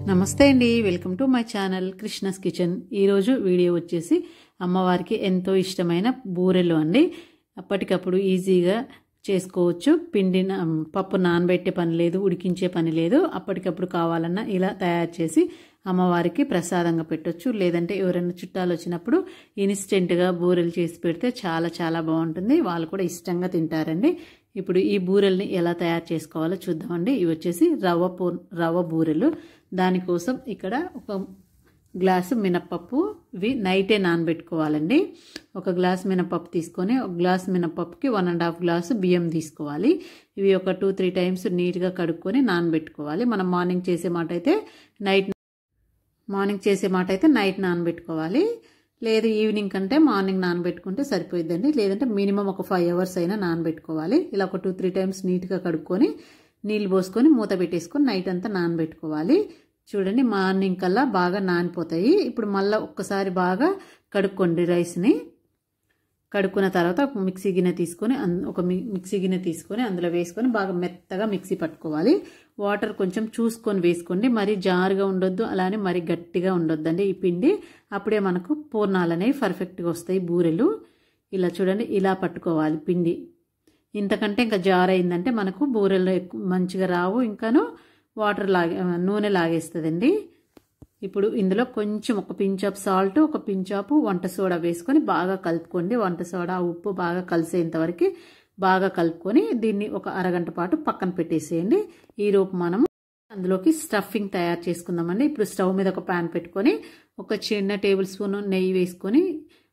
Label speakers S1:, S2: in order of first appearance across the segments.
S1: నమస్తే అండి, welcome to my channel Krishna's kitchen. ఈరోజు వీడియో వచ్చేసి అమ్మవారికి ఎంతో ఇష్టమైన బూరెలు అండి. అప్పటికప్పుడు ఈజీగా చేసుకోవచ్చు. పప్పు నానబెట్టే పని లేదు, ఉడికించే పని లేదు. అప్పటికప్పుడు కావాలన్నా ఇలా తయారు చేసి అమ్మవారికి ప్రసాదంగా పెట్టొచ్చు. లేదంటే ఎవరైనా చుట్టాలు వచ్చినప్పుడు ఇన్స్టెంట్గా బూరెలు చేసి పెడితే చాలా చాలా బాగుంటుంది. వాళ్ళు కూడా ఇష్టంగా తింటారండి. ఇప్పుడు ఈ బూరెల్ని ఎలా తయారు చేసుకోవాలో చూద్దామండి. ఇవి వచ్చేసి రవ్వ బూరెలు. దానికోసం ఇక్కడ ఒక గ్లాసు మినప్పప్పు, ఇవి నైటే నానబెట్టుకోవాలండి. ఒక గ్లాస్ మినపప్పు తీసుకొని ఒక గ్లాస్ మినపప్పుకి 1.5 గ్లాసు బియ్యం తీసుకోవాలి. ఇవి ఒక 2-3 టైమ్స్ నీట్గా కడుక్కొని నానబెట్టుకోవాలి. మనం మార్నింగ్ చేసే మాట అయితే నైట్ నానబెట్టుకోవాలి. లేదు ఈవినింగ్ కంటే మార్నింగ్ నానబెట్టుకుంటే సరిపోయిద్దండి. లేదంటే మినిమం ఒక 5 అవర్స్ అయినా నానబెట్టుకోవాలి. ఇలా ఒక 2-3 టైమ్స్ నీట్గా కడుక్కొని నీళ్ళు పోసుకొని మూత పెట్టేసుకొని నైట్ అంతా నానబెట్టుకోవాలి. చూడండి, మార్నింగ్ కల్లా బాగా నానిపోతాయి. ఇప్పుడు మళ్ళీ ఒక్కసారి బాగా కడుక్కోండి. రైస్ని కడుక్కున్న తర్వాత ఒక మిక్సీ గిన్నె తీసుకొని అందులో వేసుకొని బాగా మెత్తగా మిక్సీ పట్టుకోవాలి. వాటర్ కొంచెం చూసుకొని వేసుకోండి. మరీ జారుగా ఉండొద్దు, అలానే మరీ గట్టిగా ఉండొద్దండి ఈ పిండి. అప్పుడే మనకు పూర్ణాలు అనేవి పర్ఫెక్ట్గా వస్తాయి బూరెలు. ఇలా చూడండి, ఇలా పట్టుకోవాలి పిండి. ఇంతకంటే ఇంకా జార్ అయిందంటే మనకు బూరెలు మంచిగా రావు, ఇంకాను నూనె లాగేస్తుందండి. ఇప్పుడు ఇందులో కొంచెం ఒక పించ్ ఆఫ్ సాల్ట్, ఒక పించ్ ఆఫ్ వంట సోడా వేసుకొని బాగా కలుపుకోండి. వంట సోడా ఉప్పు బాగా కలిసేంత వరకు బాగా కలుపుకొని దీన్ని ఒక అరగంట పాటు పక్కన పెట్టేసేయండి. ఈరోజు మనం అందులోకి స్టఫింగ్ తయారు చేసుకుందామండి. ఇప్పుడు స్టవ్ మీద ఒక ప్యాన్ పెట్టుకొని ఒక చిన్న టేబుల్ స్పూన్ నెయ్యి వేసుకొని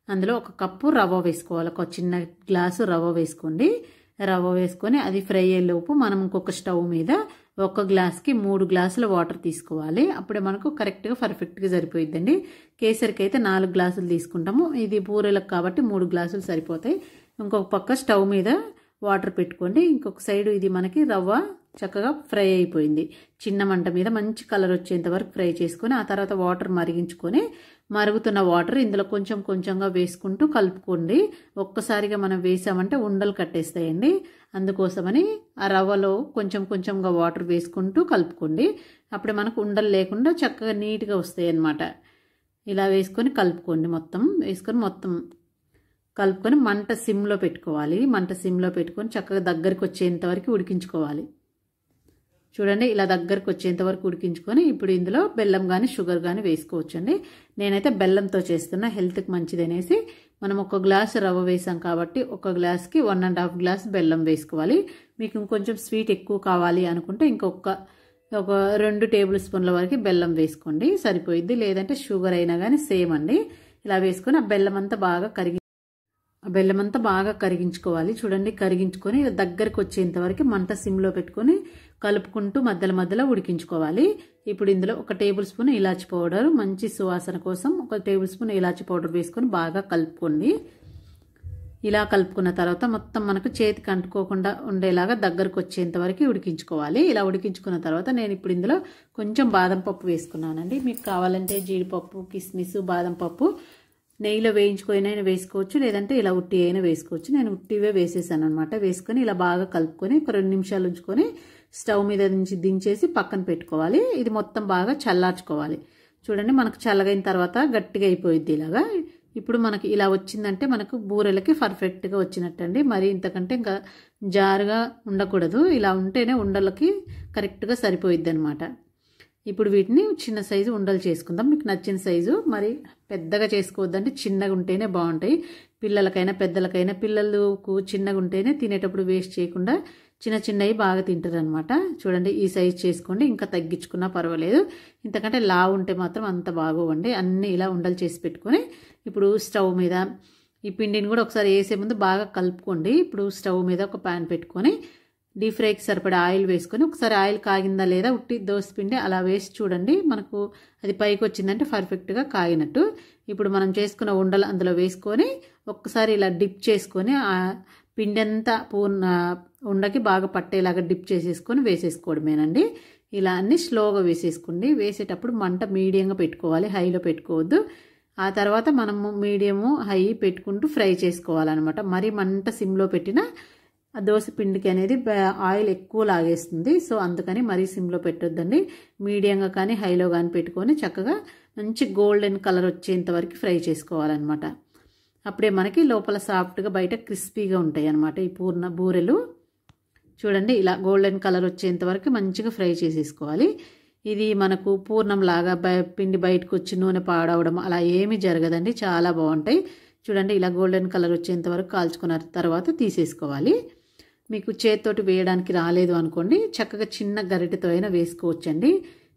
S1: అందులో ఒక కప్పు రవ్వ వేసుకోవాలి. ఒక చిన్న గ్లాసు రవ్వ వేసుకోండి. రవ్వ వేసుకొని అది ఫ్రై అయ్యేలోపు మనం ఇంకొక స్టవ్ మీద ఒక గ్లాస్కి 3 గ్లాసుల వాటర్ తీసుకోవాలి. అప్పుడే మనకు కరెక్ట్గా పర్ఫెక్ట్గా సరిపోయిద్దండి. కేసరికి అయితే 4 గ్లాసులు తీసుకుంటాము. ఇది బూరెలకు కాబట్టి 3 గ్లాసులు సరిపోతాయి. ఇంకొక పక్క స్టవ్ మీద వాటర్ పెట్టుకోండి. ఇంకొక సైడు ఇది మనకి రవ్వ చక్కగా ఫ్రై అయిపోయింది. చిన్న మంట మీద మంచి కలర్ వచ్చేంత వరకు ఫ్రై చేసుకొని ఆ తర్వాత వాటర్ మరిగించుకొని మరుగుతున్న వాటర్ ఇందులో కొంచెం కొంచెంగా వేసుకుంటూ కలుపుకోండి. ఒక్కసారిగా మనం వేసామంటే ఉండలు కట్టేస్తాయండి. అందుకోసమని ఆ రవ్వలో కొంచెం కొంచెంగా వాటర్ వేసుకుంటూ కలుపుకోండి. అప్పుడే మనకు ఉండలు లేకుండా చక్కగా నీట్గా వస్తాయి అన్నమాట. ఇలా వేసుకొని కలుపుకోండి. మొత్తం కలుపుకొని మంట సిమ్లో పెట్టుకోవాలి. మంట సిమ్లో పెట్టుకొని చక్కగా దగ్గరికి వచ్చేంత వరకు ఉడికించుకోవాలి. చూడండి, ఇలా దగ్గరకు వచ్చేంత వరకు ఉడికించుకొని ఇప్పుడు ఇందులో బెల్లం కానీ షుగర్ కానీ వేసుకోవచ్చండి. నేనైతే బెల్లంతో చేస్తున్నా, హెల్త్కి మంచిది అనేసి. మనం ఒక గ్లాసు రవ్వ వేసాం కాబట్టి ఒక గ్లాస్కి 1.5 గ్లాస్ బెల్లం వేసుకోవాలి. మీకు ఇంకొంచెం స్వీట్ ఎక్కువ కావాలి అనుకుంటే ఒక 2 టేబుల్ స్పూన్ల వరకు బెల్లం వేసుకోండి, సరిపోయిద్ది. లేదంటే షుగర్ అయినా కానీ సేమ్ అండి. ఇలా వేసుకొని ఆ బెల్లం అంతా బాగా కరిగించుకోవాలి. చూడండి, కరిగించుకొని దగ్గరకు వచ్చేంత వరకు మంట సిమ్లో పెట్టుకొని కలుపుకుంటూ మధ్యలో ఉడికించుకోవాలి. ఇప్పుడు ఇందులో ఒక టేబుల్ స్పూన్ ఇలాచి పౌడర్, మంచి సువాసన కోసం ఒక టేబుల్ స్పూన్ ఇలాచి పౌడర్ వేసుకొని బాగా కలుపుకోండి. ఇలా కలుపుకున్న తర్వాత మొత్తం మనకు చేతికి అంటుకోకుండా ఉండేలాగా దగ్గరకు వచ్చేంత వరకు ఉడికించుకోవాలి. ఇలా ఉడికించుకున్న తర్వాత నేను ఇప్పుడు ఇందులో కొంచెం బాదం పప్పు వేసుకున్నానండి. మీకు కావాలంటే జీడిపప్పు, కిస్మిస్, బాదం పప్పు నెయ్యిలో వేయించుకొని వేసుకోవచ్చు, లేదంటే ఇలా ఉట్టి అయినా వేసుకోవచ్చు. నేను ఉట్టివే వేసేసాను అనమాట. వేసుకొని ఇలా బాగా కలుపుకొని ఒక 2 నిమిషాలు ఉంచుకొని స్టవ్ మీద నుంచి దించేసి పక్కన పెట్టుకోవాలి. ఇది మొత్తం బాగా చల్లార్చుకోవాలి. చూడండి, మనకు చల్లగైన తర్వాత గట్టిగా అయిపోయిద్ది ఇలాగా. ఇప్పుడు మనకి ఇలా వచ్చిందంటే మనకు బూరెలకి పర్ఫెక్ట్గా వచ్చినట్టండి. మరి ఇంతకంటే ఇంకా జారుగా ఉండకూడదు. ఇలా ఉంటేనే ఉండలకి కరెక్ట్గా సరిపోయిద్ది అనమాట. ఇప్పుడు వీటిని చిన్న సైజు ఉండలు చేసుకుందాం. మీకు నచ్చిన సైజు, మరి పెద్దగా చేసుకోవద్దంటే చిన్నగా ఉంటేనే బాగుంటాయి. పిల్లలకైనా పెద్దలకైనా, పిల్లలకు చిన్నగా ఉంటేనే తినేటప్పుడు వేస్ట్ చేయకుండా చిన్నవి బాగా తింటారు అనమాట. చూడండి, ఈ సైజు చేసుకోండి. ఇంకా తగ్గించుకున్నా పర్వాలేదు. ఇంతకంటే లావు ఉంటే మాత్రం అంత బాగోవండి. అన్నీ ఇలా ఉండలు చేసి పెట్టుకొని ఇప్పుడు స్టవ్ మీద ఈ పిండిని కూడా ఒకసారి వేసే ముందు బాగా కలుపుకోండి. ఇప్పుడు స్టవ్ మీద ఒక ప్యాన్ పెట్టుకొని డీప్ ఫ్రైకి సరిపడా ఆయిల్ వేసుకొని ఒకసారి ఆయిల్ కాగిందా లేదా ఉట్టి దోసపిండి అలా వేసి చూడండి. మనకు అది పైకి వచ్చిందంటే పర్ఫెక్ట్గా కాగినట్టు. ఇప్పుడు మనం చేసుకున్న ఉండలు అందులో వేసుకొని ఒక్కసారి ఇలా డిప్ చేసుకొని ఆ పిండి అంతా ఉండకి బాగా పట్టేలాగా డిప్ చేసేసుకొని వేసేసుకోవడమేనండి. ఇలా అన్ని స్లోగా వేసేసుకోండి. వేసేటప్పుడు మంట మీడియంగా పెట్టుకోవాలి, హైలో పెట్టుకోవద్దు. ఆ తర్వాత మనము మీడియము హై పెట్టుకుంటూ ఫ్రై చేసుకోవాలన్నమాట. మరి మంట సిమ్లో పెట్టినా ఆ దోశ పిండికి అనేది ఆయిల్ ఎక్కువ లాగేస్తుంది. సో అందుకని మరీ సిమ్లో పెట్టొద్దండి. మీడియంగా కానీ హైలో కానీ పెట్టుకొని చక్కగా మంచి గోల్డెన్ కలర్ వచ్చేంత వరకు ఫ్రై చేసుకోవాలన్నమాట. అప్పుడే మనకి లోపల సాఫ్ట్గా బయట క్రిస్పీగా ఉంటాయి అన్నమాట ఈ బూరెలు. చూడండి ఇలా గోల్డెన్ కలర్ వచ్చేంత వరకు మంచిగా ఫ్రై చేసేసుకోవాలి. ఇది మనకు పూర్ణం లాగా పిండి బయటకు వచ్చి నూనె పాడవడం అలా ఏమీ జరగదండి, చాలా బాగుంటాయి. చూడండి ఇలా గోల్డెన్ కలర్ వచ్చేంత వరకు కాల్చుకున్న తర్వాత తీసేసుకోవాలి. మీకు చేతితోటి వేయడానికి రాలేదు అనుకోండి, చక్కగా చిన్న గరిటెతో అయినా వేసుకోవచ్చండి.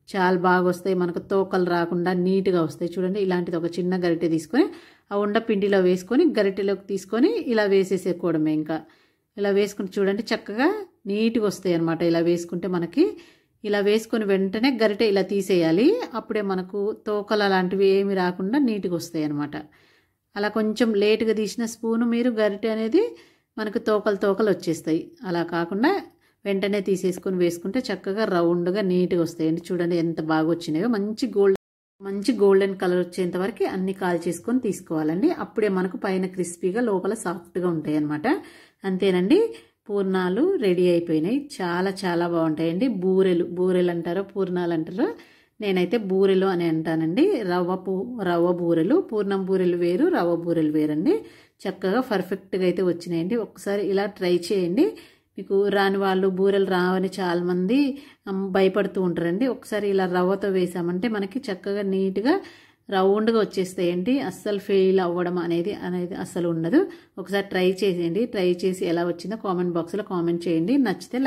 S1: చాలా బాగా వస్తాయి, మనకు తోకలు రాకుండా నీట్గా వస్తాయి. చూడండి ఇలాంటిది ఒక చిన్న గరిటె తీసుకొని ఆ ఉండ పిండిలో వేసుకొని గరిటెలోకి తీసుకొని ఇలా వేసేసేసుకోవడమే. ఇంకా ఇలా వేసుకుని చూడండి చక్కగా నీట్గా వస్తాయి అన్నమాట. ఇలా వేసుకుంటే మనకి ఇలా వేసుకొని వెంటనే గరిటె ఇలా తీసేయాలి. అప్పుడే మనకు తోకలు అలాంటివి ఏమి రాకుండా నీట్గా వస్తాయి అన్నమాట. అలా కొంచెం లేటుగా తీసిన స్పూను మీరు గరిటె అనేది మనకు తోకలు వచ్చేస్తాయి. అలా కాకుండా వెంటనే తీసేసుకొని వేసుకుంటే చక్కగా రౌండ్గా నీట్గా వస్తాయండి. చూడండి ఎంత బాగా వచ్చినాయో. మంచి గోల్డెన్ కలర్ వచ్చేంత వరకు అన్ని కాల్ చేసుకొని తీసుకోవాలండి. అప్పుడే మనకు పైన క్రిస్పీగా లోపల సాఫ్ట్గా ఉంటాయి అన్నమాట. అంతేనండి, పూర్ణాలు రెడీ అయిపోయినాయి. చాలా చాలా బాగుంటాయండి. బూరెలు అంటారో పూర్ణాలు అంటారో, నేనైతే బూరెలు అని అంటానండి. రవ్వ బూరెలు, పూర్ణం బూరెలు వేరు, రవ్వ బూరెలు వేరండి. చక్కగా పర్ఫెక్ట్గా అయితే వచ్చినాయండి. ఒకసారి ఇలా ట్రై చేయండి. మీకు రాని వాళ్ళు బూరెలు రావని చాలామంది భయపడుతూ ఉంటారండి. ఒకసారి ఇలా రవ్వతో వేసామంటే మనకి చక్కగా నీట్గా రౌండ్గా వచ్చేస్తాయండి. అస్సలు ఫెయిల్ అవ్వడం అనేది అస్సలు ఉండదు. ఒకసారి ట్రై చేసేయండి. ట్రై చేసి ఎలా వచ్చిందో కామెంట్ బాక్స్లో కామెంట్ చేయండి. నచ్చితే